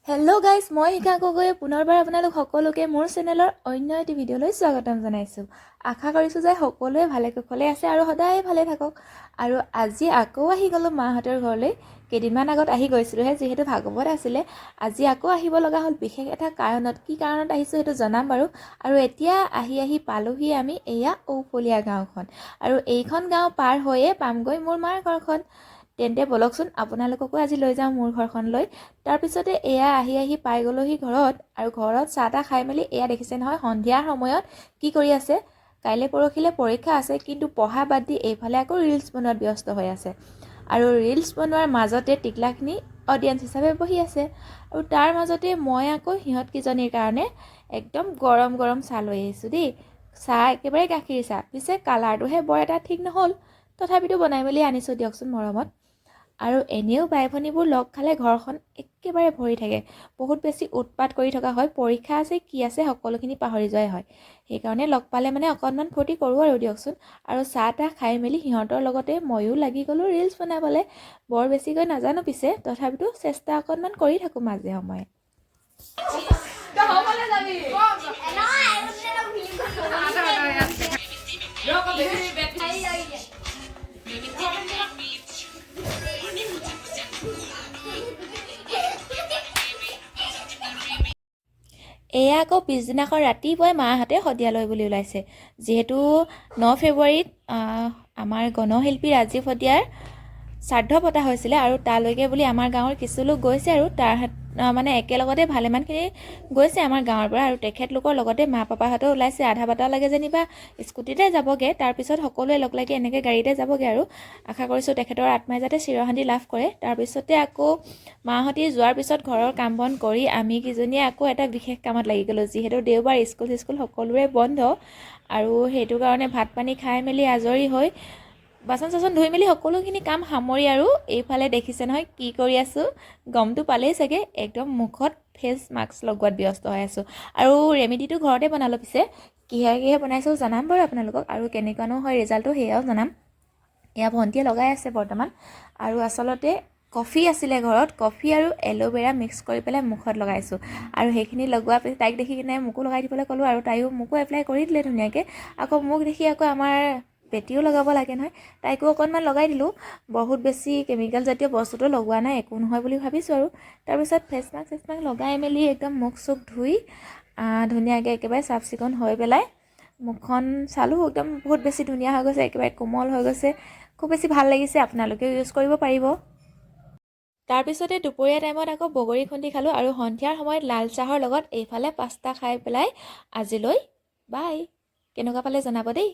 Hello' guys, মই শিখাগগৈ পুনৰবাৰ আপোনালোক সকলোকে মোৰ চেনেলৰ অন্য এটি ভিডিঅ'লৈ স্বাগতম জনাইছোঁ। আশা কৰিছোঁ যে সকলোৱে ভালে কুশলে আছে আৰু সদায় ভালে থাকক। আৰু আজি আকৌ আহি গ'লোঁ মাহঁতৰ ঘৰলৈ। কেইদিনমান আগত আহি গৈছিলোঁহে, যিহেতু ভাগৱত আছিলে। আজি আকৌ আহিব লগা হ'ল বিশেষ এটা কাৰণত। কি কাৰণত আহিছোঁ সেইটো জনাম বাৰু। আৰু এতিয়া আহি পালোহি আমি এয়া ঔফলীয়া গাঁওখন। আৰু এইখন গাঁও পাৰ হৈয়ে পামগৈ মোৰ মাৰ ঘৰখন। তেন্তে বলকচোন আপোনালোককো আজি লৈ যাওঁ মোৰ ঘৰখনলৈ। তাৰপিছতে এয়া আহি পাই গ'লোহি ঘৰত। আৰু ঘৰত চাহ তাহ খাই মেলি এয়া দেখিছে নহয়, সন্ধিয়াৰ সময়ত কি কৰি আছে। কাইলৈ পৰহিলে পৰীক্ষা আছে, কিন্তু পঢ়া বাদ দি এইফালে আকৌ ৰিলছ বনোৱাত ব্যস্ত হৈ আছে। আৰু ৰিলছ বনোৱাৰ মাজতে টিকলাখিনি অডিয়েঞ্চ হিচাপে বহি আছে। আৰু তাৰ মাজতে মই আকৌ সিহঁতকেইজনীৰ কাৰণে একদম গৰম গৰম চাহ লৈ আহিছোঁ দেই। চাহ একেবাৰে গাখীৰ চাহ, পিছে কালাৰটোহে বৰ এটা ঠিক নহ'ল, তথাপিতো বনাই মেলি আনিছোঁ দিয়কচোন মৰমত। আৰু এনেও বাই ভনীবোৰ লগ খালে ঘৰখন একেবাৰে ভৰি থাকে। বহুত বেছি উৎপাত কৰি থকা হয়। পৰীক্ষা আছে কি আছে সকলোখিনি পাহৰি যোৱাই হয়। সেইকাৰণে লগ পালে মানে অকণমান ফূৰ্তি কৰোঁ আৰু দিয়কচোন। আৰু চাহ তাহ খাই মেলি সিহঁতৰ লগতে ময়ো লাগি গ'লোঁ ৰিলছ বনাবলৈ। বৰ বেছিকৈ নাজানো পিছে, তথাপিতো চেষ্টা অকণমান কৰি থাকোঁ মাজে সময়ে। এয়া আকৌ পিছদিনাখন ৰাতিপুৱাই মাহঁতে শদিয়ালৈ বুলি ওলাইছে। যিহেতু 9 ফেব্ৰুৱাৰীত আমাৰ গণশিল্পী ৰাজীৱ শদিয়াৰ শ্ৰাদ্ধ পতা হৈছিলে, আৰু তালৈকে বুলি আমাৰ গাঁৱৰ কিছু লোক গৈছে। আৰু তাৰ মানে একেলগতে ভালেমানখিনি গৈছে আমাৰ গাঁৱৰ পৰা। আৰু তেখেতলোকৰ লগতে মা পাপাহঁতেও ওলাইছে। আধা বাটা লাগে যেনিবা স্কুটিতে যাবগৈ, তাৰপিছত সকলোৱে লগ লাগি এনেকৈ গাড়ীতে যাবগৈ। আৰু আশা কৰিছোঁ তেখেতৰ আত্মাই যাতে চিৰশান্তি লাভ কৰে। তাৰপিছতে আকৌ মাহঁতি যোৱাৰ পিছত ঘৰৰ কাম বন কৰি আমি কেইজনীয়ে আকৌ এটা বিশেষ কামত লাগি গ'লোঁ। যিহেতু দেওবাৰ, স্কুল সকলোৰে বন্ধ। আৰু সেইটো কাৰণে ভাত পানী খাই মেলি আজৰি হৈ বাচন চাচন ধুই মেলি সকলোখিনি কাম সামৰি, আৰু এইফালে দেখিছে নহয় কি কৰি আছোঁ, গমটো পালেই চাগে। একদম মুখত ফেচ মাস্ক লগোৱাত ব্যস্ত হৈ আছোঁ। আৰু ৰেমেডিটো ঘৰতে বনালোঁ। পিছে কিহে বনাইছোঁ জনাম বাৰু আপোনালোকক, আৰু কেনেকুৱানো হয় ৰিজাল্টটো সেয়াও জনাম। এয়া ভণ্টিয়ে লগাই আছে বৰ্তমান। আৰু আচলতে কফি আছিলে ঘৰত, কফি আৰু এল'ভেৰা মিক্স কৰি পেলাই মুখত লগাইছোঁ। আৰু সেইখিনি লগোৱাৰ পিছত তাইক দেখি কিনে মোকো লগাই দিবলৈ ক'লোঁ, আৰু তাইও মোকো এপ্লাই কৰি দিলে ধুনীয়াকৈ। আকৌ মোক দেখি আকৌ আমাৰ বেটিও লগাব লাগে নহয়, তাইকো অকণমান লগাই দিলোঁ। বহুত বেছি কেমিকেল জাতীয় বস্তুটো লগোৱা নাই, একো নহয় বুলি ভাবিছোঁ। আৰু তাৰপিছত ফেচ মাস্ক লগাই মেলি একদম মুখ চুখ ধুই ধুনীয়াকৈ একেবাৰে চাফ চিকুণ হৈ পেলাই মুখখন চালোঁ। একদম বহুত বেছি ধুনীয়া হৈ গৈছে, একেবাৰে কোমল হৈ গৈছে। খুব বেছি ভাল লাগিছে, আপোনালোকেও ইউজ কৰিব পাৰিব। তাৰপিছতে দুপৰীয়া টাইমত আকৌ বগৰী খুন্দি খালোঁ। আৰু সন্ধিয়াৰ সময়ত লাল চাহৰ লগত এইফালে পাস্তা খাই পেলাই আজিলৈ বাই। কেনেকুৱা পালে জনাব দেই।